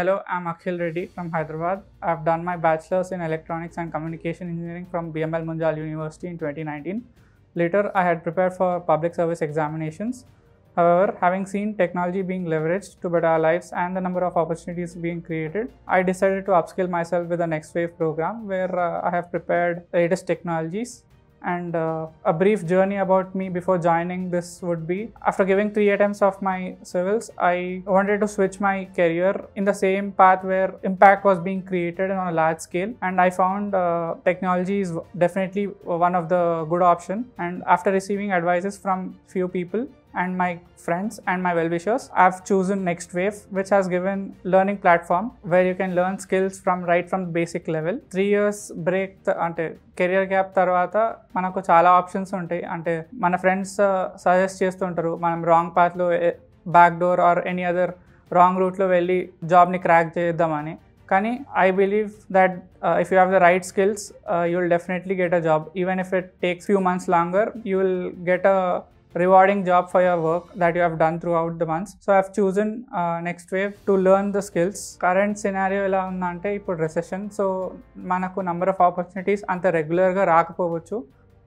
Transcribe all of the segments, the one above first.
Hello, I'm Akhil Reddy from Hyderabad. I've done my bachelor's in electronics and communication engineering from BML Munjal University in 2019. Later, I had prepared for public service examinations. However, having seen technology being leveraged to better our lives and the number of opportunities being created, I decided to upskill myself with the Next Wave program where I have prepared the latest technologies. And a brief journey about me before joining this would be, after giving 3 attempts of my civils, I wanted to switch my career in the same path where impact was being created on a large scale, and I found technology is definitely one of the good option. And after receiving advices from few people and my friends and my well-wishers, I've chosen Next Wave, which has given learning platform where you can learn skills from right from the basic level. 3 years break అంటే career gap తర్వాత మనకు చాలా options ఉంటాయి. అంటే మన friends suggest చేస్తుంటారు మనం wrong పాత్లో back door or any other wrong రూట్లో వెళ్ళి జాబ్ని క్రాక్ చేద్దామని. కానీ I believe that if you have the right skills you will definitely get a job. Even if it takes few months longer, you will get a rewarding job for your work that you have done throughout the months. So I've chosen Next Wave to learn the skills. Current scenario ఎలా ఉందంటే ఇప్పుడు recession, so మనకు number of opportunities అంత రెగ్యులర్గా రాకపోవచ్చు.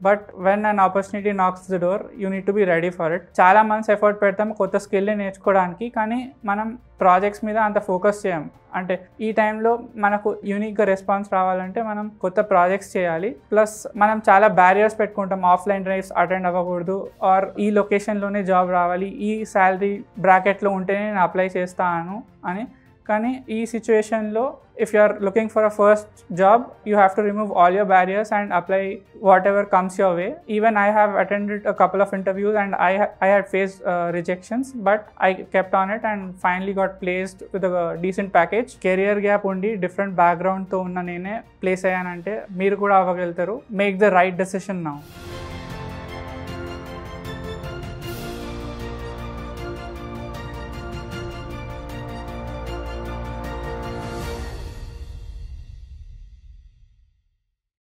But when an opportunity నాక్స్ the door, you need to be ready for it. చాలా months effort పెడతాం కొత్త స్కిల్ని నేర్చుకోవడానికి, కానీ మనం ప్రాజెక్ట్స్ మీద అంత ఫోకస్ చేయం. అంటే ఈ టైంలో మనకు యూనిక్గా రెస్పాన్స్ రావాలంటే మనం కొత్త ప్రాజెక్ట్స్ చేయాలి. ప్లస్ మనం చాలా బ్యారియర్స్ పెట్టుకుంటాం, ఆఫ్లైన్ డ్రైవ్స్ అటెండ్ అవ్వకూడదు, ఆర్ ఈ లొకేషన్లోనే జాబ్ రావాలి, ఈ శాలరీ బ్రాకెట్లో ఉంటేనే నేను అప్లై చేస్తాను అని. కానీ ఈ సిచ్యువేషన్లో if you are looking for a first job, you have to remove all your barriers and apply whatever comes your way. Even I have attended a couple of interviews and I had faced rejections, but I kept on it and finally got placed with a decent package. Career gap undi different background తో ఉన్న నేనే place అయ్యానంటే మీరు కూడా అవ్వగలుగుతారు. Make the right decision now.